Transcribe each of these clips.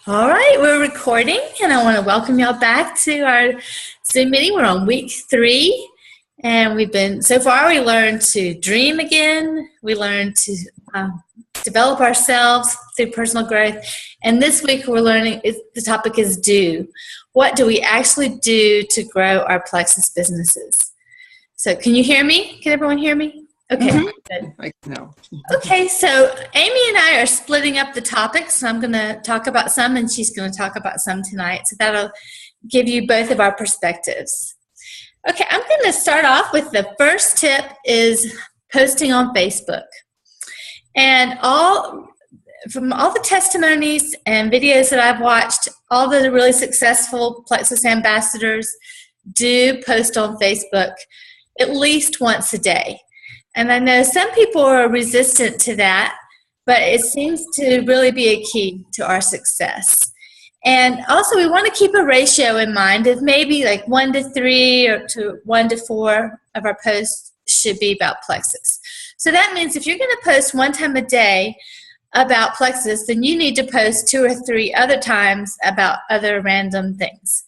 All right, we're recording, and I want to welcome y'all back to our Zoom meeting. We're on week 3, and so far we learned to dream again. We learned to develop ourselves through personal growth. And this week we're learning, the topic is do. What do we actually do to grow our Plexus businesses? So can you hear me? Can everyone hear me? Okay, good. No. Okay, so Amy and I are splitting up the topics. So I'm going to talk about some, and she's going to talk about some tonight. So that'll give you both of our perspectives. Okay, I'm going to start off with the first tip is posting on Facebook. And from all the testimonies and videos that I've watched, all the really successful Plexus ambassadors do post on Facebook at least once a day. And I know some people are resistant to that, but it seems to really be a key to our success. And also we want to keep a ratio in mind of maybe like 1 to 3 or to 1 to 4 of our posts should be about Plexus. So that means if you're going to post 1 time a day about Plexus, then you need to post 2 or 3 other times about other random things.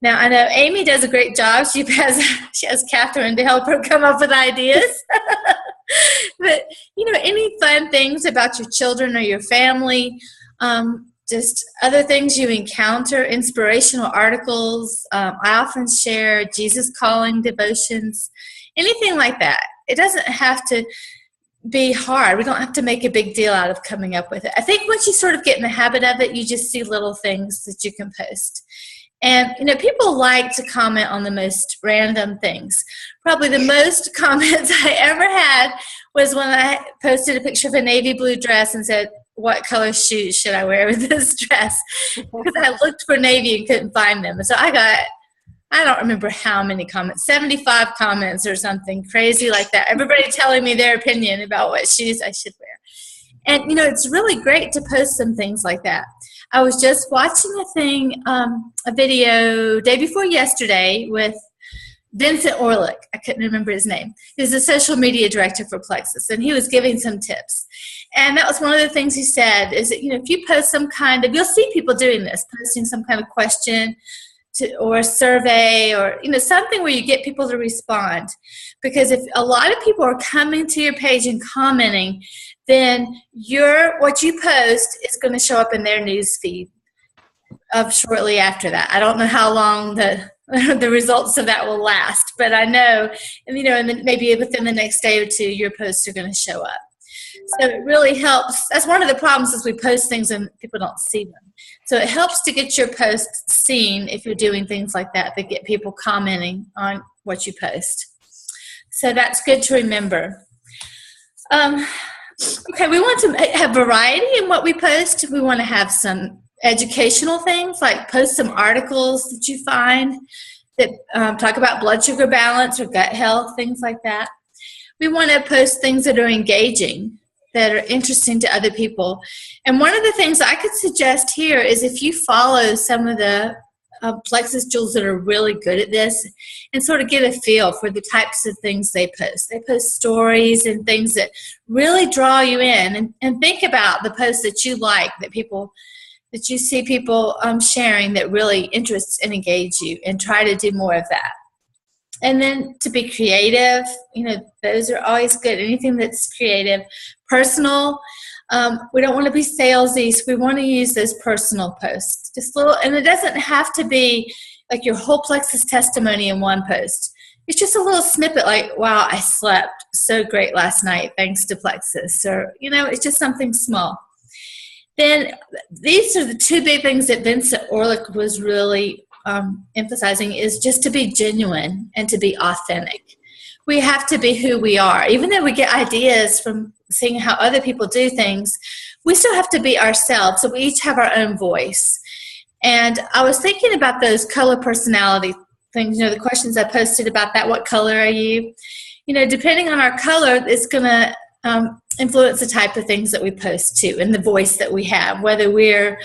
Now, I know Amy does a great job. She has Catherine to help her come up with ideas. But, any fun things about your children or your family, just other things you encounter, inspirational articles. I often share Jesus calling devotions, anything like that. It doesn't have to be hard. We don't have to make a big deal out of coming up with it. I think once you sort of get in the habit of it, you just see little things that you can post. And, people like to comment on the most random things. Probably the most comments I ever had was when I posted a picture of a navy blue dress and said, what color shoes should I wear with this dress? Because I looked for navy and couldn't find them. And so I don't remember how many comments, 75 comments or something crazy like that. Everybody telling me their opinion about what shoes I should wear. And, it's really great to post some things like that. I was just watching a video day before yesterday with Vincent Orlick. I couldn't remember his name. He's the social media director for Plexus, and he was giving some tips. And that was one of the things he said is that, if you post you'll see people doing this, posting some kind of question or a survey or, something where you get people to respond. Because if a lot of people are coming to your page and commenting, then what you post is going to show up in their news feed shortly after that. I don't know how long the results of that will last, but I know, and maybe within the next day or 2, your posts are going to show up. So it really helps. That's one of the problems is we post things and people don't see them. So it helps to get your posts seen if you're doing things like that get people commenting on what you post. So that's good to remember. Okay, we want to have variety in what we post. We want to have some educational things, like post some articles that you find that talk about blood sugar balance or gut health, things like that. We want to post things that are engaging, that are interesting to other people. And one of the things I could suggest here is if you follow some of the Plexus jewels that are really good at this and sort of get a feel for the types of things they post. They post stories and things that really draw you in, and think about the posts that you like, that you see people sharing that really interests and engage you, and try to do more of that. And then to be creative, those are always good. Anything that's creative, personal. We don't want to be salesy, so we want to use those personal posts. And it doesn't have to be like your whole Plexus testimony in one post. It's just a little snippet like, wow, I slept so great last night thanks to Plexus. Or, it's just something small. Then these are the 2 big things that Vincent Orlick was really emphasizing, is just to be genuine and to be authentic. We have to be who we are. Even though we get ideas from seeing how other people do things, we still have to be ourselves. So we each have our own voice. And I was thinking about those color personality things, the questions I posted about that. What color are you? Depending on our color, it's going to influence the type of things that we post too, and the voice that we have, whether we're,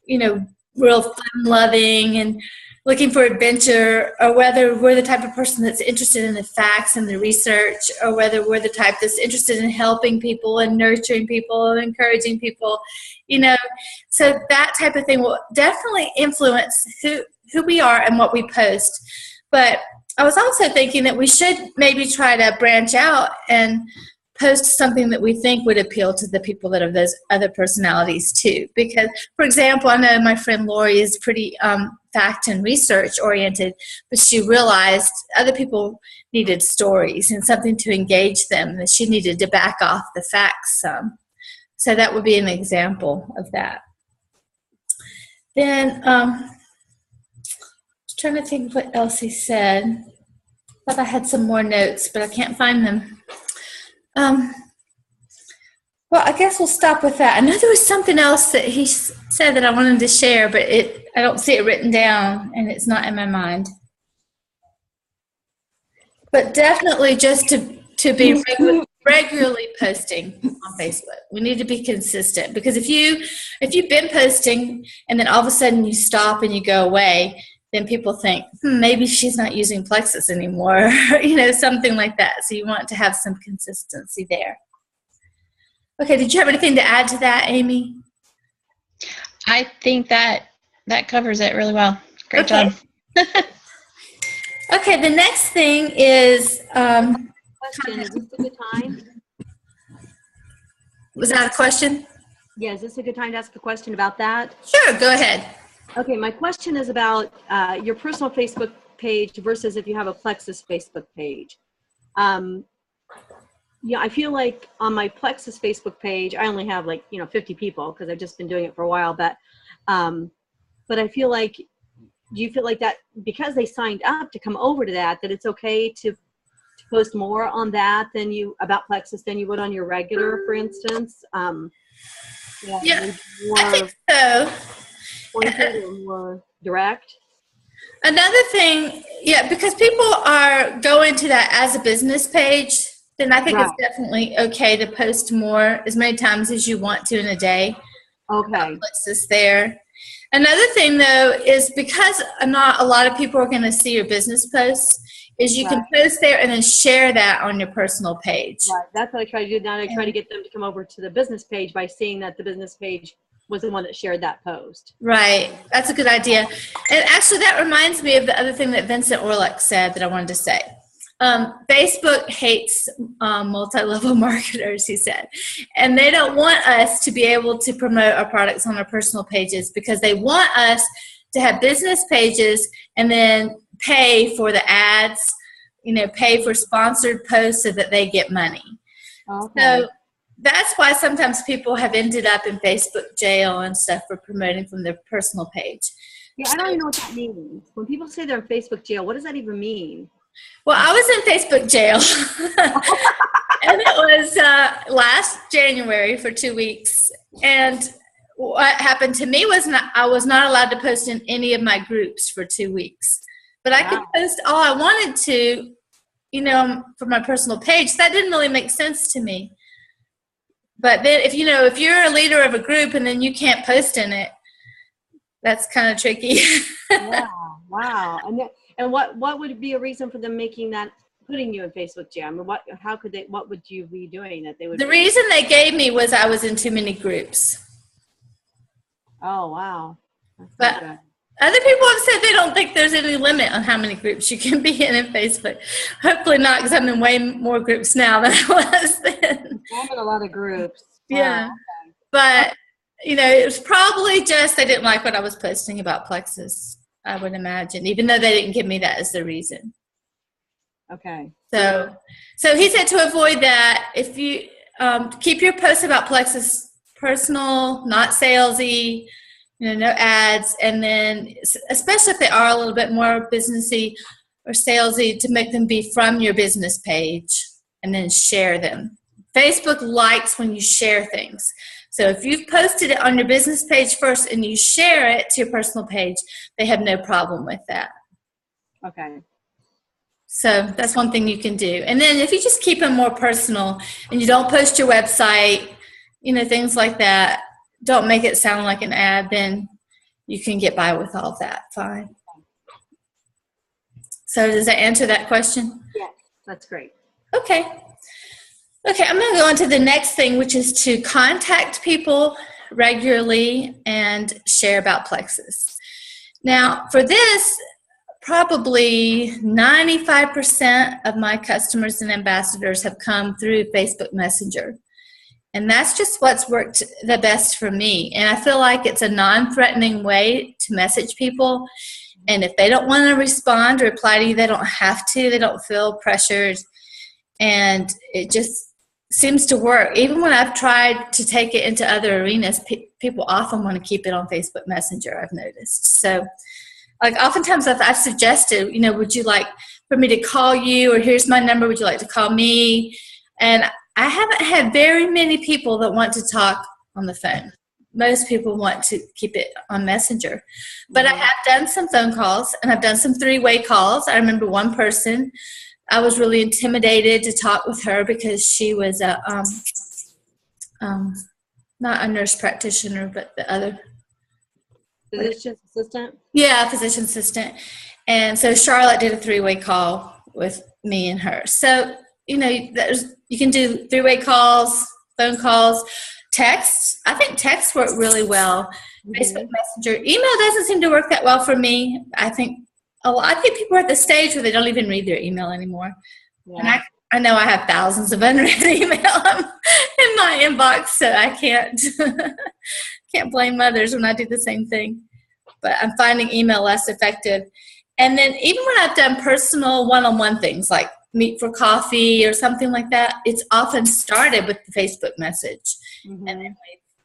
real fun-loving and looking for adventure, or whether we're the type of person that's interested in the facts and the research, or whether we're the type that's interested in helping people and nurturing people and encouraging people. You know, so that type of thing will definitely influence who we are and what we post. But I was also thinking that we should maybe try to branch out and post something that we think would appeal to the people that have those other personalities too. Because, for example, I know my friend Lori is pretty fact and research oriented, but she realized other people needed stories and something to engage them, that she needed to back off the facts some. So that would be an example of that. Then, trying to think what else he said. I thought I had some more notes, but I can't find them. Well, I guess we'll stop with that. I know there was something else that he said that I wanted to share, but I don't see it written down, and it's not in my mind. But definitely just to be regularly posting on Facebook. We need to be consistent, because if you've been posting and then all of a sudden you stop and you go away, then people think, maybe she's not using Plexus anymore, something like that. So you want to have some consistency there. Okay, did you have anything to add to that, Amy? I think that covers it really well. Great job. Okay, the next thing is... question, is this a good time? Was that a question? Yeah, is this a good time to ask a question about that? Sure, go ahead. Okay, my question is about your personal Facebook page versus if you have a Plexus Facebook page. I feel like on my Plexus Facebook page, I only have 50 people because I've just been doing it for a while. But I feel like, do you feel like that because they signed up to come over to that it's okay to post more on that about Plexus than you would on your regular, for instance? Yeah, I think so. Pointed or more direct? Another thing, because people are going to that as a business page, then I think it's definitely okay to post more, as many times as you want to in a day. Okay. Plexus there. Another thing, though, is because not a lot of people are going to see your business posts, is you can post there and then share that on your personal page. Right. That's what I try to do now. I try to get them to come over to the business page by seeing that the business page was the one that shared that post. Right. That's a good idea. And actually, that reminds me of the other thing that Vincent Orlick said that I wanted to say. Facebook hates multi-level marketers, he said. And they don't want us to be able to promote our products on our personal pages because they want us to have business pages and then pay for the ads, pay for sponsored posts so that they get money. Okay. So that's why sometimes people have ended up in Facebook jail and stuff for promoting from their personal page. Yeah, I don't even know what that means. When people say they're in Facebook jail, what does that even mean? Well, I was in Facebook jail, and it was last January for 2 weeks. And what happened to me was I was not allowed to post in any of my groups for 2 weeks. But I could post all I wanted to, for my personal page. That didn't really make sense to me. But then if you're a leader of a group and then you can't post in it, that's kind of tricky. Wow. And what would be a reason for them putting you in Facebook jail? I mean, what would you be doing that they would? The reason they gave me was I was in too many groups. Oh, wow. But other people have said they don't think there's any limit on how many groups you can be in Facebook. Hopefully not, because I'm in way more groups now than I was then. I'm in a lot of groups. Yeah. Okay. But, it was probably just they didn't like what I was posting about Plexus, I would imagine, even though they didn't give me that as the reason. Okay. So he said to avoid that, if you keep your posts about Plexus personal, not salesy, no ads, and then especially if they are a little bit more businessy or salesy, to make them be from your business page and then share them. Facebook likes when you share things. So if you've posted it on your business page first and you share it to your personal page, they have no problem with that. Okay. So that's one thing you can do. And then if you just keep them more personal and you don't post your website, things like that, don't make it sound like an ad, then you can get by with all that fine. So does that answer that question? Yes, that's great. Okay, I'm going to go on to the next thing, which is to contact people regularly and share about Plexus. Now, for this, probably 95% of my customers and ambassadors have come through Facebook Messenger. And that's just what's worked the best for me. And I feel like it's a non-threatening way to message people. And if they don't want to respond or reply to you, they don't have to. They don't feel pressured. And it just seems to work. Even when I've tried to take it into other arenas, people often want to keep it on Facebook Messenger, I've noticed. So, like, oftentimes I've suggested, would you like for me to call you, or here's my number, would you like to call me? And I haven't had very many people that want to talk on the phone. Most people want to keep it on Messenger. But I have done some phone calls, and I've done some three-way calls. I remember one person, I was really intimidated to talk with her because she was a, not a nurse practitioner, but the other. Physician assistant? Yeah, physician assistant. And so Charlotte did a three-way call with me and her. So, you can do three-way calls, phone calls, texts. I think texts work really well. Facebook Messenger. Email doesn't seem to work that well for me. I think people are at the stage where they don't even read their email anymore. Yeah. And I know I have thousands of unread email in my inbox, so I can't blame others when I do the same thing. But I'm finding email less effective. And then even when I've done personal one-on-one things like meet for coffee or something like that, it's often started with the Facebook message, and then we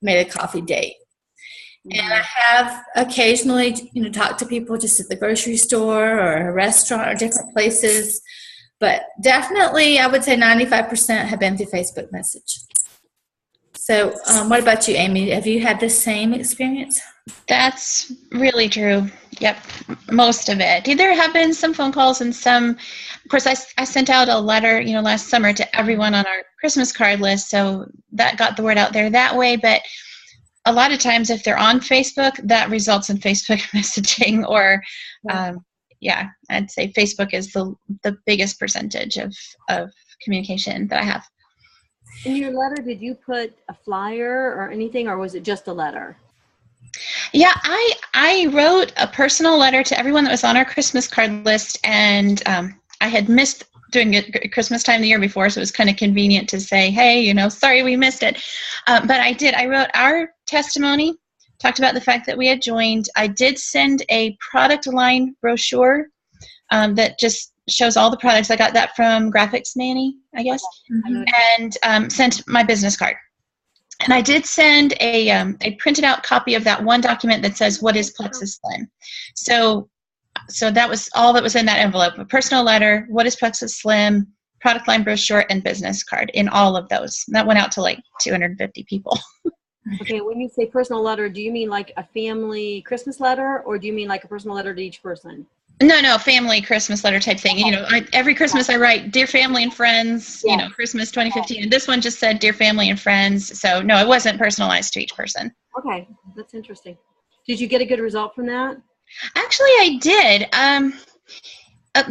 made a coffee date. And I have occasionally, talked to people just at the grocery store or a restaurant or different places. But definitely, I would say 95% have been through Facebook message. So what about you, Amy? Have you had the same experience? That's really true. Yep, most of it. There have been some phone calls and some, of course, I sent out a letter, last summer to everyone on our Christmas card list, so that got the word out there that way. But a lot of times, if they're on Facebook, that results in Facebook messaging, or I'd say Facebook is the biggest percentage of communication that I have. In your letter, did you put a flyer or anything, or was it just a letter? Yeah, I wrote a personal letter to everyone that was on our Christmas card list, and I had missed doing it at Christmas time the year before, so it was kind of convenient to say, hey, sorry we missed it. But I did. I wrote our testimony, talked about the fact that we had joined. I did send a product line brochure that just shows all the products. I got that from Graphics Nanny, I guess, and sent my business card. And I did send a printed out copy of that one document that says, what is Plexus Slim? So that was all that was in that envelope: a personal letter, what is Plexus Slim, product line brochure, and business card in all of those. And that went out to like 250 people. Okay, when you say personal letter, do you mean like a family Christmas letter, or do you mean like a personal letter to each person? No, family Christmas letter type thing. Every Christmas I write, Dear Family and Friends, Christmas 2015. And this one just said, Dear Family and Friends. So no, it wasn't personalized to each person. Okay, that's interesting. Did you get a good result from that? Actually, I did.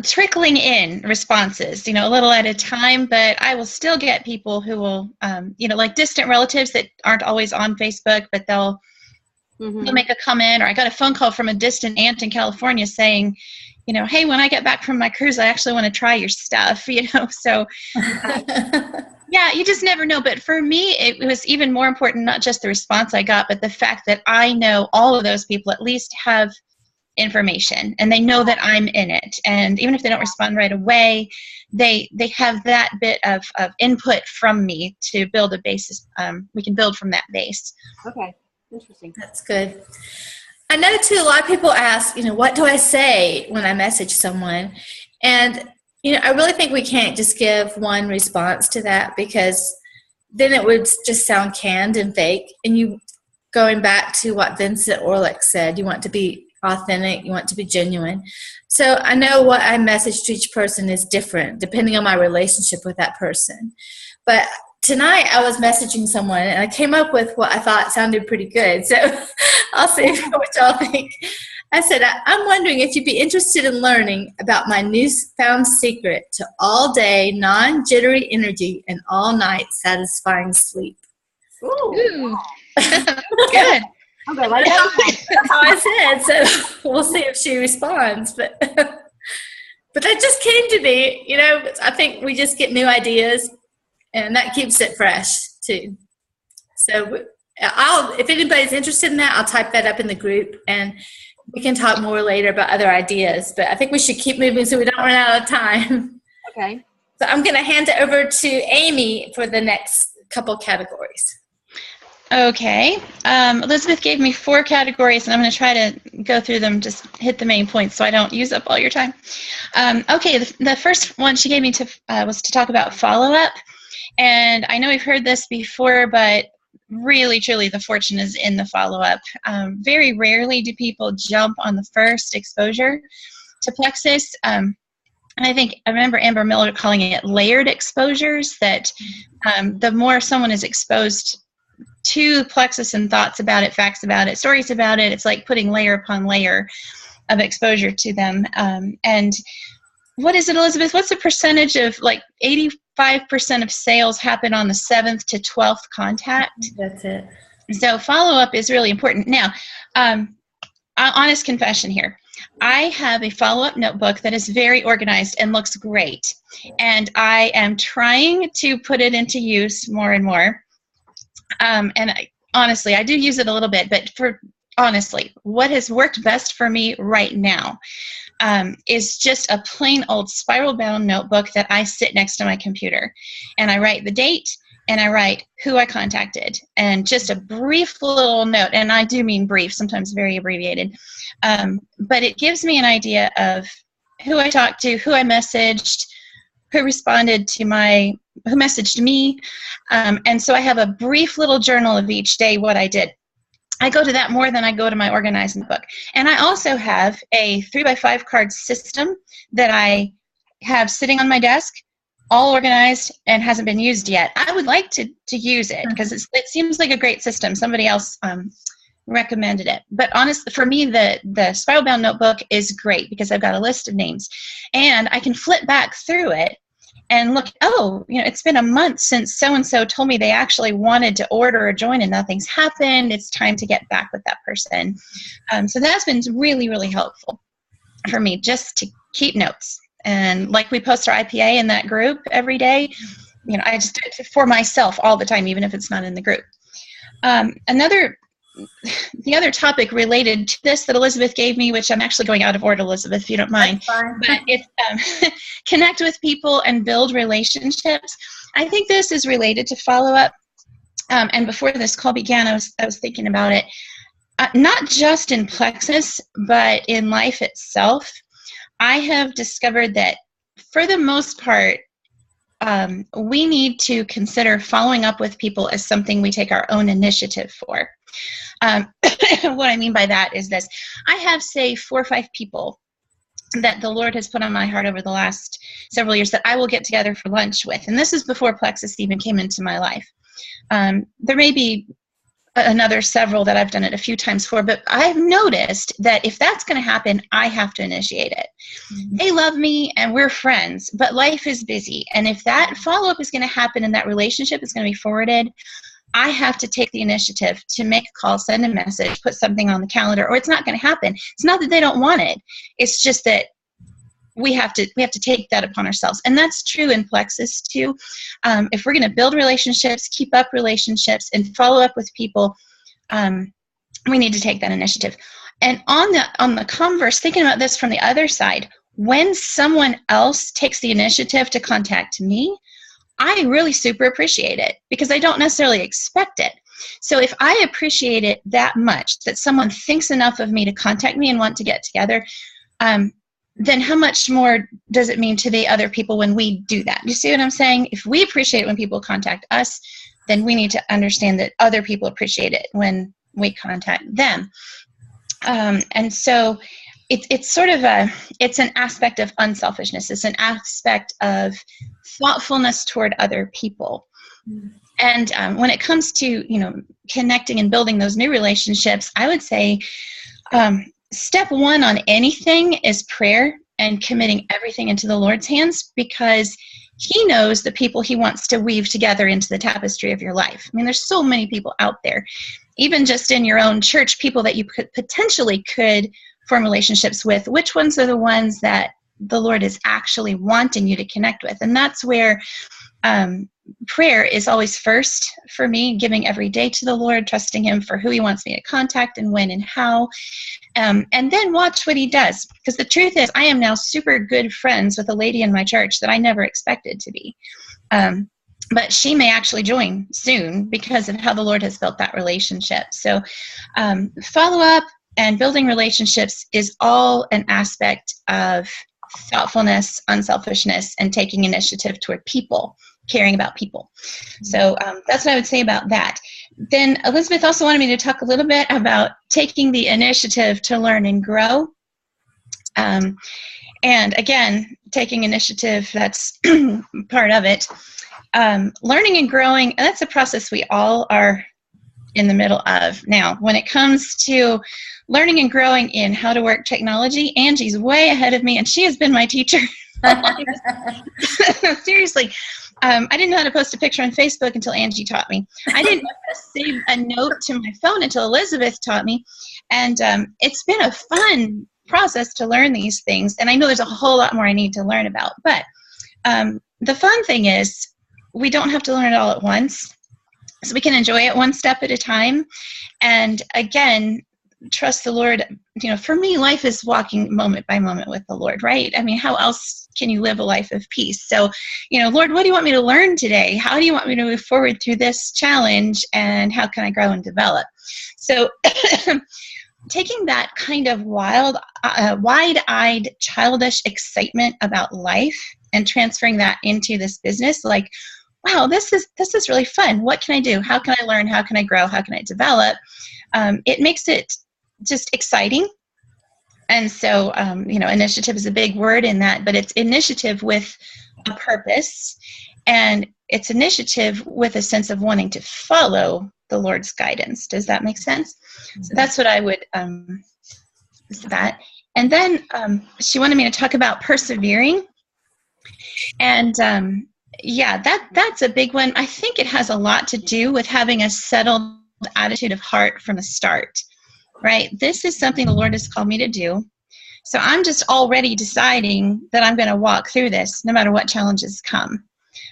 Trickling in responses, a little at a time, but I will still get people who will, like distant relatives that aren't always on Facebook, but they'll make a comment. Or I got a phone call from a distant aunt in California saying, hey, when I get back from my cruise, I actually want to try your stuff, so yeah, you just never know. But for me, it was even more important, not just the response I got, but the fact that I know all of those people at least have information, and they know that I'm in it. And even if they don't respond right away, they have that bit of input from me to build a basis. We can build from that base. Okay. Interesting. That's good. I know too, a lot of people ask, what do I say when I message someone? And, I really think we can't just give one response to that, because then it would just sound canned and fake. And going back to what Vincent Orlick said, you want to be authentic, you want to be genuine. So I know what I message to each person is different depending on my relationship with that person. But tonight I was messaging someone, and I came up with what I thought sounded pretty good. So I'll see what y'all think. I said, I'm wondering if you'd be interested in learning about my newfound secret to all-day, non-jittery energy and all-night satisfying sleep. Ooh. Good. I'm going like that. That's how I said. So we'll see if she responds. But that just came to me. I think we just get new ideas, and that keeps it fresh too. So if anybody's interested in that, I'll type that up in the group, and we can talk more later about other ideas. But I think we should keep moving so we don't run out of time. Okay. So I'm going to hand it over to Amy for the next couple categories. Okay. Elizabeth gave me 4 categories, and I'm going to try to go through them, just hit the main points so I don't use up all your time. Okay, the first one she gave me was to talk about follow-up. And I know we've heard this before, but really, truly, the fortune is in the follow-up. Very rarely do people jump on the first exposure to Plexus. And I remember Amber Miller calling it layered exposures, that the more someone is exposed to Plexus and thoughts about it, facts about it, stories about it, it's like putting layer upon layer of exposure to them. And what is it, Elizabeth? What's the percentage of, like, 85% of sales happen on the 7th to 12th contact? That's it. So follow-up is really important. Now, honest confession here. I have a follow-up notebook that is very organized and looks great. And I am trying to put it into use more and more. Honestly, I do use it a little bit, but honestly, what has worked best for me right now is just a plain old spiral-bound notebook that I sit next to my computer. And I write the date, and I write who I contacted, and just a brief little note, and I do mean brief, sometimes very abbreviated, but it gives me an idea of who I talked to, who I messaged, who responded to who messaged me, and so I have a brief little journal of each day what I did. I go to that more than I go to my organizing book. And I also have a 3x5 card system that I have sitting on my desk, all organized and hasn't been used yet. I would like to use it because it seems like a great system. Somebody else recommended it. But honestly, for me, the spiral bound notebook is great because I've got a list of names. And I can flip back through it and look, it's been a month since so-and-so told me they actually wanted to order or join and nothing's happened. It's time to get back with that person. So that's been really, really helpful for me, just to keep notes. And like we post our IPA in that group every day, I just do it for myself all the time, even if it's not in the group. The other topic related to this that Elizabeth gave me, which I'm actually going out of order, Elizabeth, if you don't mind, but it's connect with people and build relationships. I think this is related to follow-up. And before this call began, I was thinking about it, not just in Plexus, but in life itself. I have discovered that for the most part, we need to consider following up with people as something we take our own initiative for. What I mean by that is this. I have, say, 4 or 5 people that the Lord has put on my heart over the last several years that I will get together for lunch with. And this is before Plexus even came into my life. There may be another several that I've done it a few times for, but I've noticed that if that's going to happen, I have to initiate it. Mm-hmm. They love me and we're friends, but life is busy. And if that follow-up is going to happen and that relationship is going to be forwarded, I have to take the initiative to make a call, send a message, put something on the calendar, or it's not going to happen. It's not that they don't want it. It's just that we have to take that upon ourselves. And that's true in Plexus too. If we're going to build relationships, keep up relationships, and follow up with people, we need to take that initiative. And on the converse, thinking about this from the other side, when someone else takes the initiative to contact me, I really super appreciate it because I don't necessarily expect it. So if I appreciate it that much, that someone thinks enough of me to contact me and want to get together, then how much more does it mean to the other people when we do that? You see what I'm saying? If we appreciate it when people contact us, then we need to understand that other people appreciate it when we contact them. And so it's sort of it's an aspect of unselfishness. It's an aspect of thoughtfulness toward other people. And when it comes to, connecting and building those new relationships, I would say step 1 on anything is prayer and committing everything into the Lord's hands, because He knows the people He wants to weave together into the tapestry of your life. I mean, there's so many people out there. even just in your own church, people that you potentially could form relationships with, which ones are the ones that the Lord is actually wanting you to connect with? And that's where prayer is always first for me, giving every day to the Lord, trusting him for who he wants me to contact and when and how. And then watch what he does. Because the truth is, I am now super good friends with a lady in my church that I never expected to be. But she may actually join soon because of how the Lord has built that relationship. So follow up and building relationships is all an aspect of thoughtfulness, unselfishness, and taking initiative toward people, caring about people. So that's what I would say about that. Then Elizabeth also wanted me to talk a little bit about taking the initiative to learn and grow. And again, taking initiative, that's part of it. Learning and growing, that's a process we all are in the middle of. Now, when it comes to learning and growing in how to work technology, Angie's way ahead of me, and she has been my teacher. Seriously. I didn't know how to post a picture on Facebook until Angie taught me. I didn't know how to save a note to my phone until Elizabeth taught me. And it's been a fun process to learn these things. And I know there's a whole lot more I need to learn about. But the fun thing is we don't have to learn it all at once. So we can enjoy it one step at a time. And again, trust the Lord. You know, for me, life is walking moment by moment with the Lord, right? I mean, how else can you live a life of peace? So, you know, Lord, what do you want me to learn today? How do you want me to move forward through this challenge? And how can I grow and develop? So taking that kind of wide-eyed, childish excitement about life and transferring that into this business, like, wow, this is really fun. What can I do? How can I learn? How can I grow? How can I develop? It makes it just exciting. And so, you know, initiative is a big word in that, but it's initiative with a purpose, and it's initiative with a sense of wanting to follow the Lord's guidance. Does that make sense? So that's what I would that. And then she wanted me to talk about persevering. And yeah, that's a big one. I think it has a lot to do with having a settled attitude of heart from the start, right? This is something the Lord has called me to do. So I'm just already deciding that I'm going to walk through this no matter what challenges come.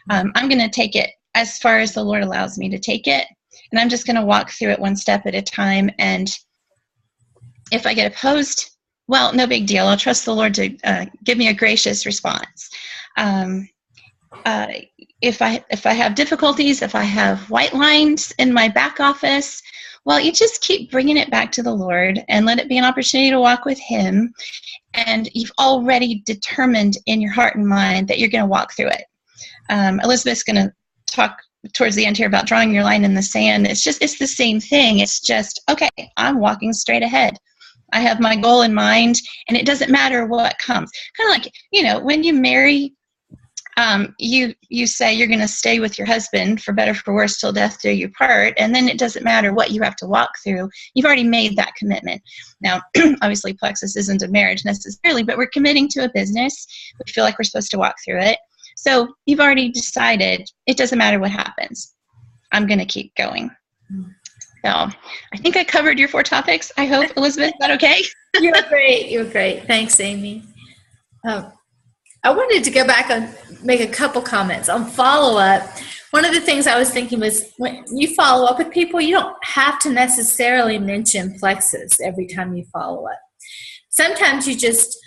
I'm going to take it as far as the Lord allows me to take it. And I'm just going to walk through it one step at a time. And if I get opposed, well, no big deal. I'll trust the Lord to give me a gracious response. If I have difficulties, if I have white lines in my back office, well, you just keep bringing it back to the Lord and let it be an opportunity to walk with him. And you've already determined in your heart and mind that you're going to walk through it. Elizabeth's going to talk towards the end here about drawing your line in the sand. It's the same thing. It's just, okay, I'm walking straight ahead. I have my goal in mind, and it doesn't matter what comes. Kind of like, you know, when you marry, you say you're going to stay with your husband for better, for worse, till death do you part. And then it doesn't matter what you have to walk through. You've already made that commitment. Now, obviously, Plexus isn't a marriage necessarily, but we're committing to a business. We feel like we're supposed to walk through it. So you've already decided it doesn't matter what happens. I'm going to keep going. So I think I covered your 4 topics. I hope, Elizabeth, is that okay? You're great. You're great. Thanks, Amy. I wanted to go back and make a couple comments on follow-up. One of the things I was thinking was when you follow up with people, you don't have to necessarily mention Plexus every time you follow up. Sometimes you just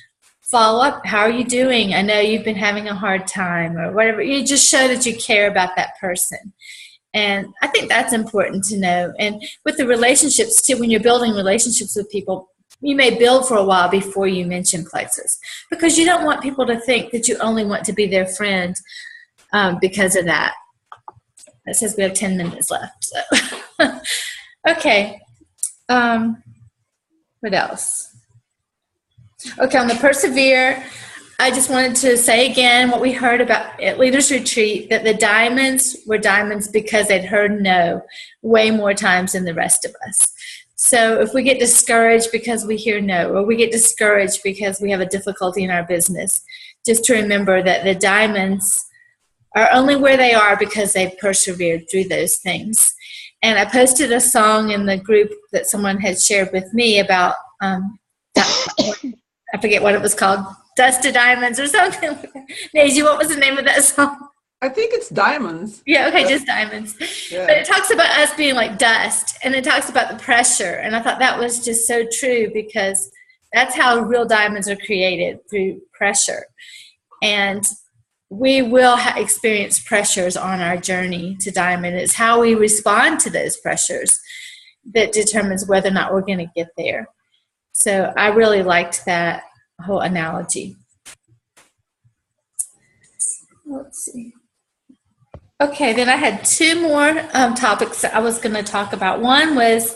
follow up. How are you doing? I know you've been having a hard time or whatever. You just show that you care about that person. And I think that's important to know. And with the relationships too, when you're building relationships with people, you may build for a while before you mention Plexus, because you don't want people to think that you only want to be their friend because of that. It says we have 10 minutes left. So. Okay. What else? Okay, on the persevere, I just wanted to say again what we heard about at Leaders Retreat, that the diamonds were diamonds because they'd heard no way more times than the rest of us. So if we get discouraged because we hear no, or we get discouraged because we have a difficulty in our business, just to remember that the diamonds are only where they are because they've persevered through those things. And I posted a song in the group that someone had shared with me about, I forget what it was called, Dust to Diamonds or something. Naji, what was the name of that song? I think it's diamonds. Yeah, okay, just diamonds. Yeah. But it talks about us being like dust, and it talks about the pressure. And I thought that was just so true, because that's how real diamonds are created, through pressure. And we will experience pressures on our journey to diamond. It's how we respond to those pressures that determines whether or not we're going to get there. So I really liked that whole analogy. Let's see. Okay, then I had two more topics that I was going to talk about. One was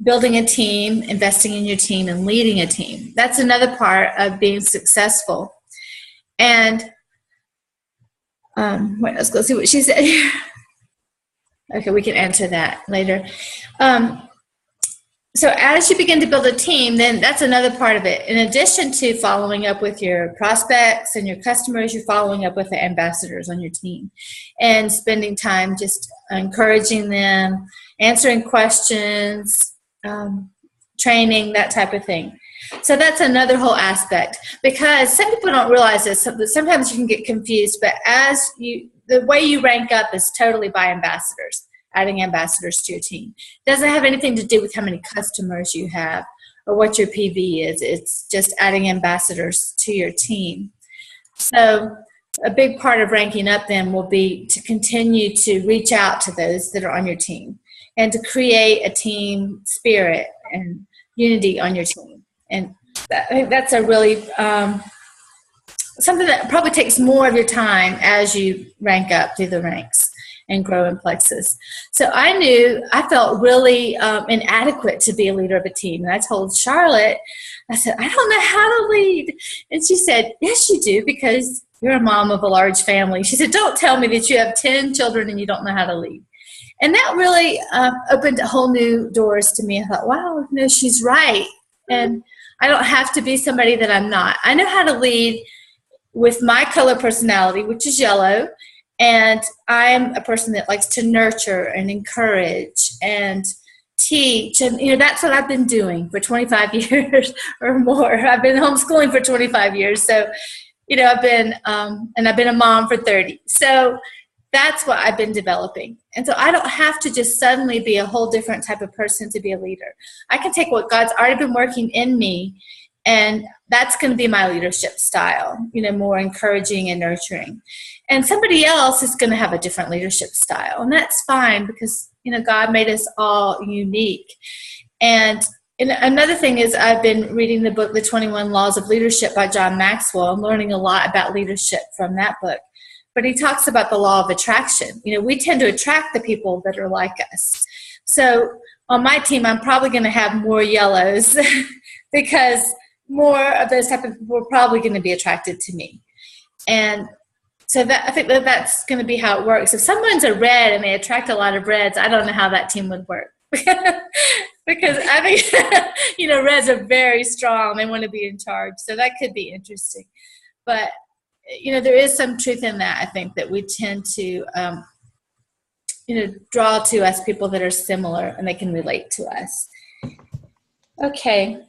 building a team, investing in your team, and leading a team. That's another part of being successful. And wait, let's go see what she said here. Okay, we can answer that later. So as you begin to build a team, then that's another part of it. In addition to following up with your prospects and your customers, you're following up with the ambassadors on your team and spending time just encouraging them, answering questions, training, that type of thing. So that's another whole aspect, because some people don't realize this. Sometimes you can get confused, but the way you rank up is totally by ambassadors. Adding ambassadors to your team. It doesn't have anything to do with how many customers you have or what your PV is. It's just adding ambassadors to your team. So a big part of ranking up then will be to continue to reach out to those that are on your team and to create a team spirit and unity on your team. And I think that's a really something that probably takes more of your time as you rank up through the ranks and grow in Plexus. So I felt really inadequate to be a leader of a team. And I told Charlotte, I said, I don't know how to lead. And she said, yes, you do, because you're a mom of a large family. She said, don't tell me that you have 10 children and you don't know how to lead. And that really opened whole new doors to me. I thought, wow, no, she's right. And I don't have to be somebody that I'm not. I know how to lead with my color personality, which is yellow. And I'm a person that likes to nurture and encourage and teach. And, that's what I've been doing for 25 years or more. I've been homeschooling for 25 years. So, I've been, and I've been a mom for 30. So that's what I've been developing. And so I don't have to just suddenly be a whole different type of person to be a leader. I can take what God's already been working in me, and that's going to be my leadership style, more encouraging and nurturing. And somebody else is going to have a different leadership style. And that's fine, because, God made us all unique. And another thing is, I've been reading the book, The 21 Laws of Leadership by John Maxwell. I'm learning a lot about leadership from that book. But he talks about the law of attraction. We tend to attract the people that are like us. So on my team, I'm probably going to have more yellows because more of those type of people are probably going to be attracted to me. And so I think that's going to be how it works. If someone's a red and they attract a lot of reds, I don't know how that team would work. Because I think, reds are very strong. They want to be in charge. So that could be interesting. But, there is some truth in that, I think, that we tend to, draw to us people that are similar and they can relate to us. Okay.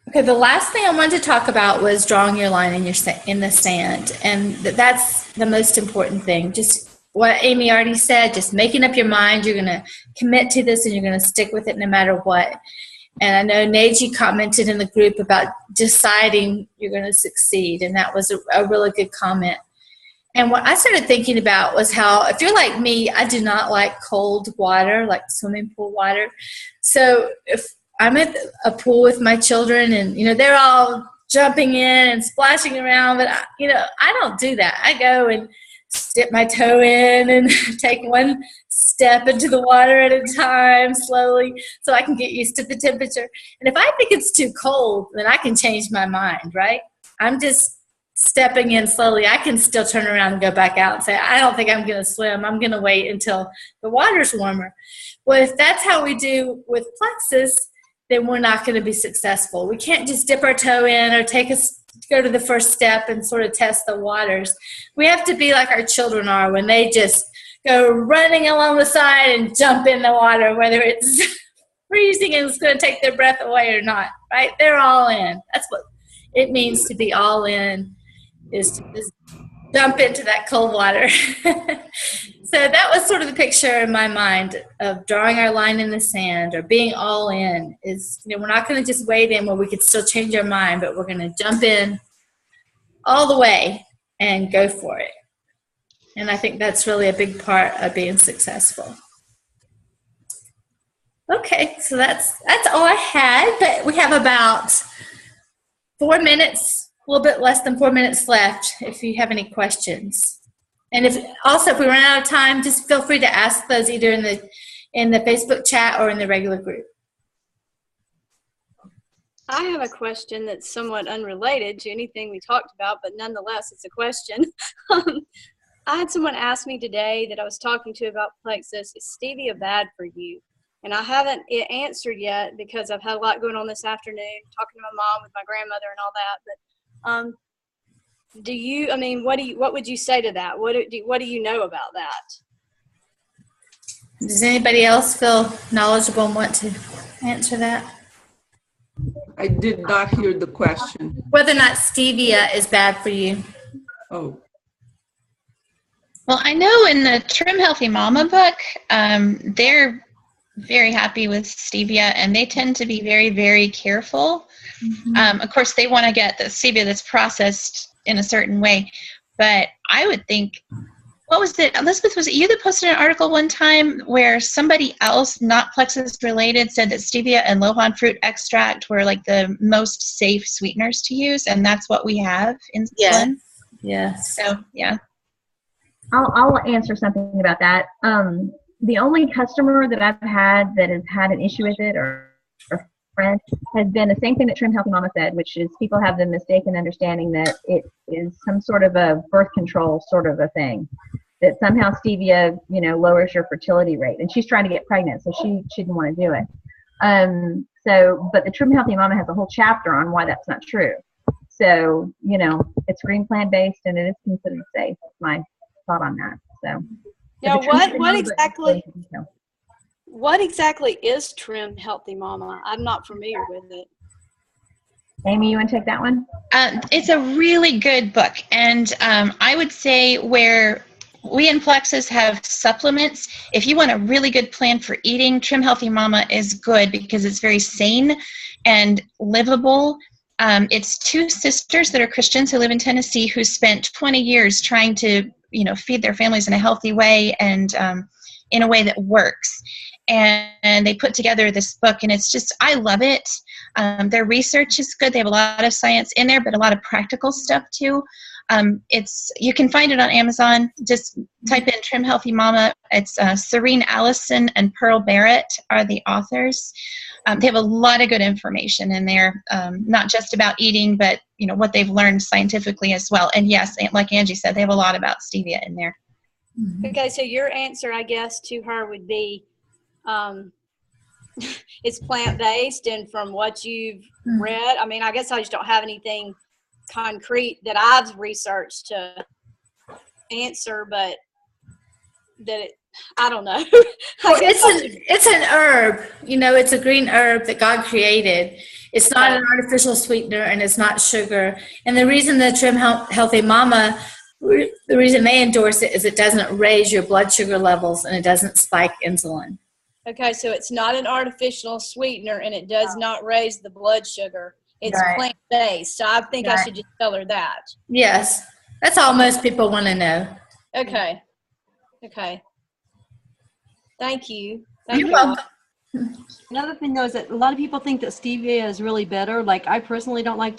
Okay, the last thing I wanted to talk about was drawing your line in the sand. And that's the most important thing. Just what Amy already said, just making up your mind. You're going to commit to this and you're going to stick with it no matter what. And I know Naji commented in the group about deciding you're going to succeed. And that was a really good comment. And what I started thinking about was how, if you're like me, I do not like cold water, like swimming pool water. So if I'm at a pool with my children and, they're all jumping in and splashing around, but, I don't do that. I go and dip my toe in and take one step into the water at a time slowly so I can get used to the temperature. And if I think it's too cold, then I can change my mind, right? I'm just stepping in slowly. I can still turn around and go back out and say, I don't think I'm going to swim. I'm going to wait until the water's warmer. Well, if that's how we do with Plexus, then we're not going to be successful. We can't just dip our toe in or go to the first step and sort of test the waters. We have to be like our children are when they just go running along the side and jump in the water, whether it's freezing and it's going to take their breath away or not, right? They're all in. That's what it means to be all in, is to just jump into that cold water. So that was sort of the picture in my mind of drawing our line in the sand or being all in. Is, you know, we're not going to just wade in where we could still change our mind, but we're going to jump in all the way and go for it. And I think that's really a big part of being successful. Okay, so that's all I had, but we have about 4 minutes, a little bit less than 4 minutes left if you have any questions. And if we run out of time, just feel free to ask those either in the Facebook chat or in the regular group. I have a question that's somewhat unrelated to anything we talked about, but nonetheless, it's a question. I had someone ask me today that I was talking to about Plexus, is stevia bad for you? And I haven't answered yet because I've had a lot going on this afternoon, talking to my mom with my grandmother and all that. But what would you say to that? What do you know about that? Does anybody else feel knowledgeable and want to answer that? I did not hear the question. Whether or not stevia is bad for you. Oh. Well, I know in the Trim Healthy Mama book, they're very happy with stevia, and they tend to be very, very careful. Mm-hmm. Of course, they want to get the stevia that's processed in a certain way, but I would think, what was it, Elizabeth, was it you that posted an article one time where somebody else, not Plexus related, said that stevia and Lohan fruit extract were like the most safe sweeteners to use, and that's what we have in insulin? Yes. So, yeah. I'll answer something about that. The only customer that I've had that has had an issue with it or friend has been the same thing that Trim Healthy Mama said, which is people have the mistaken understanding that it is some sort of a birth control sort of a thing, that somehow stevia, lowers your fertility rate. And she's trying to get pregnant, so she didn't want to do it. But the Trim Healthy Mama has a whole chapter on why that's not true. So, it's green plant-based and it is considered safe. That's my thought on that. So, now, what exactly is Trim Healthy Mama? I'm not familiar with it. Amy, you want to take that one? It's a really good book, and I would say where we in Plexus have supplements, if you want a really good plan for eating, Trim Healthy Mama is good because it's very sane and livable. It's two sisters that are Christians who live in Tennessee who spent 20 years trying to, feed their families in a healthy way and in a way that works. And they put together this book, and it's just, I love it. Their research is good. They have a lot of science in there, but a lot of practical stuff too. You can find it on Amazon. Just type in Trim Healthy Mama. It's Serene Allison and Pearl Barrett are the authors. They have a lot of good information in there, not just about eating, but what they've learned scientifically as well. And yes, like Angie said, they have a lot about stevia in there. Okay, so your answer, I guess, to her would be, it's plant-based, and from what you've read, I guess I just don't have anything concrete that I've researched to answer, but I don't know. Well, it's an herb. It's a green herb that God created. It's not an artificial sweetener, and it's not sugar. And the reason the Trim Healthy Mama, the reason they endorse it is it doesn't raise your blood sugar levels and it doesn't spike insulin. Okay, so it's not an artificial sweetener, and it does not raise the blood sugar. It's plant-based. So I think I should just tell her that. Yes. That's all most people want to know. Okay. Thank you. You're welcome. Another thing, though, is that a lot of people think that stevia is really bitter. Like, I personally don't like